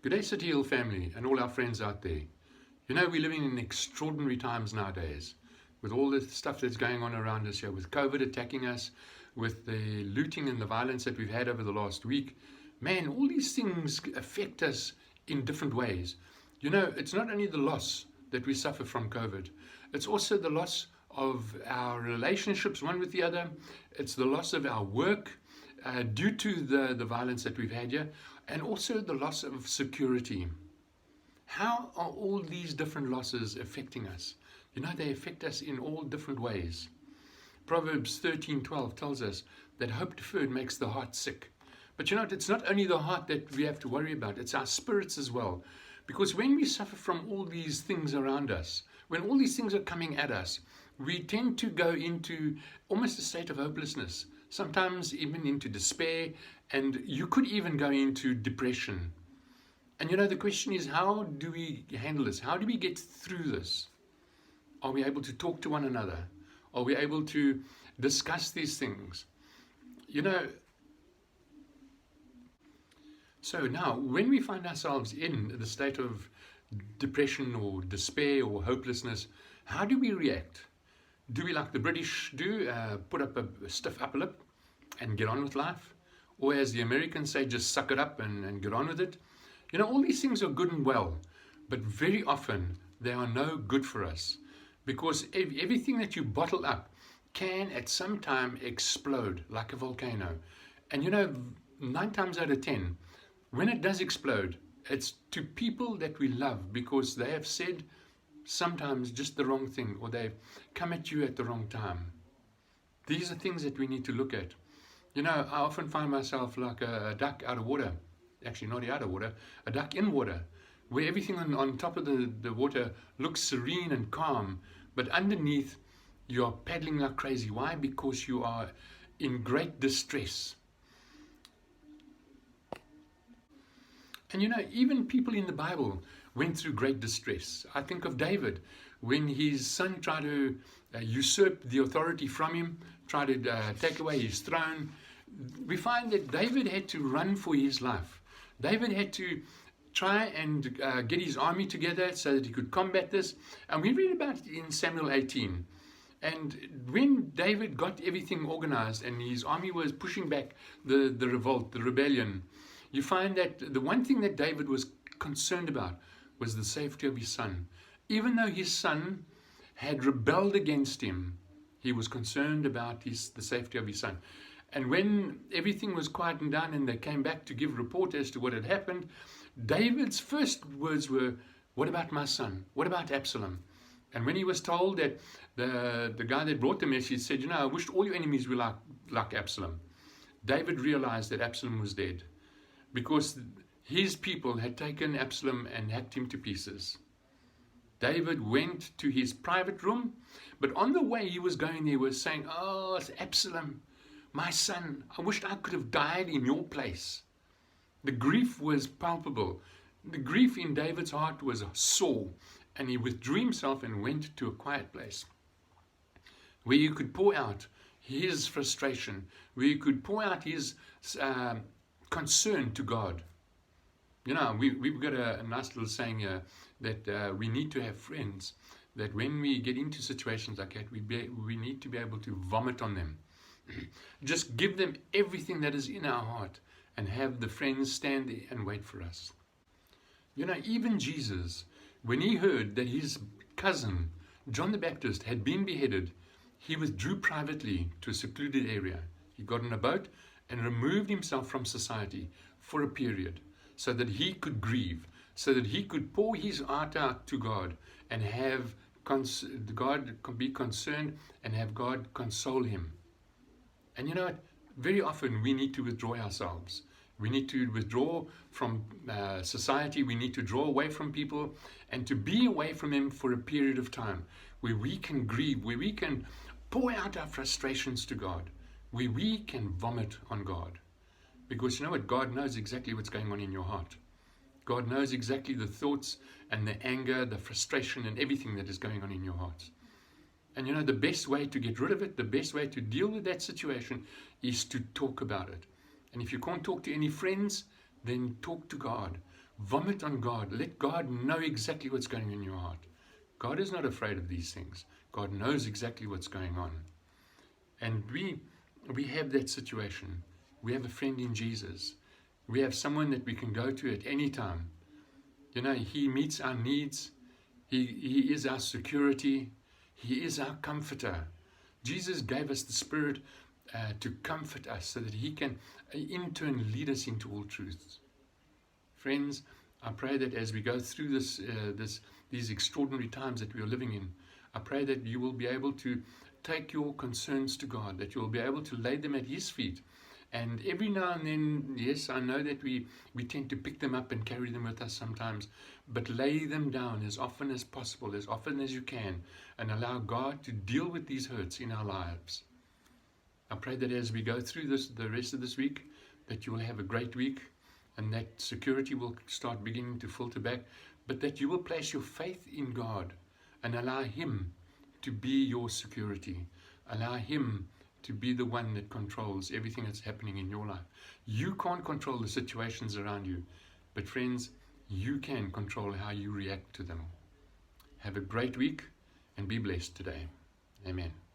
Good day, City Hill family and all our friends out there. You know, we're living in extraordinary times nowadays with all the stuff that's going on around us here, with COVID attacking us, with the looting and the violence that we've had over the last week. Man, all these things affect us in different ways. You know, it's not only the loss that we suffer from COVID, it's also the loss of our relationships one with the other. It's the loss of our work due to the violence that we've had here, and also the loss of security. How are all these different losses affecting us? You know, they affect us in all different ways. Proverbs 13:12 tells us that hope deferred makes the heart sick. But you know, it's not only the heart that we have to worry about, it's our spirits as well. Because when we suffer from all these things around us, when all these things are coming at us, we tend to go into almost a state of hopelessness, sometimes even into despair, and you could even go into depression. And you know, the question is, how do we handle this? How do we get through this? Are we able to talk to one another? Are we able to discuss these things? You know, so now when we find ourselves in the state of depression or despair or hopelessness, how do we react? Do we, like the British do, put up a stiff upper lip and get on with life? Or as the Americans say, just suck it up and get on with it? You know, all these things are good and well, but very often they are no good for us, because everything that you bottle up can at some time explode like a volcano. And you know, 9 times out of 10, when it does explode, it's to people that we love, because they have said sometimes just the wrong thing, or they've come at you at the wrong time. These are things that we need to look at. You know, I often find myself like a duck out of water. Actually, not out of water, a duck in water, where everything on top of the water looks serene and calm, but underneath you are paddling like crazy. Why? Because you are in great distress. And you know, even people in the Bible went through great distress. I think of David, when his son tried to usurp the authority from him, tried to take away his throne. We find that David had to run for his life. David had to try and get his army together so that he could combat this. And we read about it in Samuel 18. And when David got everything organized and his army was pushing back the revolt, the rebellion, you find that the one thing that David was concerned about was the safety of his son. Even though his son had rebelled against him, he was concerned about the safety of his son. And when everything was quietened down and they came back to give report as to what had happened, David's first words were, "What about my son? What about Absalom?" And when he was told that the guy that brought the message said, "You know, I wished all your enemies were like Absalom," David realized that Absalom was dead, because his people had taken Absalom and hacked him to pieces. David went to his private room, but on the way he was going there was saying, "Oh, it's Absalom, my son, I wished I could have died in your place." The grief was palpable. The grief in David's heart was sore, and he withdrew himself and went to a quiet place where he could pour out his frustration, where he could pour out his concern to God. You know, we've got a nice little saying here that we need to have friends, that when we get into situations like that, we need to be able to vomit on them. Just give them everything that is in our heart and have the friends stand there and wait for us. You know, even Jesus, when he heard that his cousin, John the Baptist, had been beheaded, he withdrew privately to a secluded area. He got in a boat and removed himself from society for a period so that he could grieve, so that he could pour his heart out to God and have God be concerned and have God console him. And you know what? Very often we need to withdraw ourselves. We need to withdraw from society. We need to draw away from people and to be away from them for a period of time where we can grieve, where we can pour out our frustrations to God, where we can vomit on God. Because you know what? God knows exactly what's going on in your heart. God knows exactly the thoughts and the anger, the frustration and everything that is going on in your heart. And you know, the best way to get rid of it, the best way to deal with that situation is to talk about it. And if you can't talk to any friends, then talk to God. Vomit on God. Let God know exactly what's going on in your heart. God is not afraid of these things. God knows exactly what's going on. And we have that situation. We have a friend in Jesus. We have someone that we can go to at any time. You know, He meets our needs. He is our security. He is our comforter. Jesus gave us the Spirit to comfort us so that He can in turn lead us into all truths. Friends, I pray that as we go through these extraordinary times that we are living in, I pray that you will be able to take your concerns to God, that you will be able to lay them at His feet. And every now and then, yes, I know that we tend to pick them up and carry them with us sometimes, but lay them down as often as possible, as often as you can, and allow God to deal with these hurts in our lives. I pray that as we go through the rest of this week, that you will have a great week, and that security will start beginning to filter back, but that you will place your faith in God and allow Him to be your security. Allow Him to be the one that controls everything that's happening in your life. You can't control the situations around you, but friends, you can control how you react to them. Have a great week and be blessed today. Amen.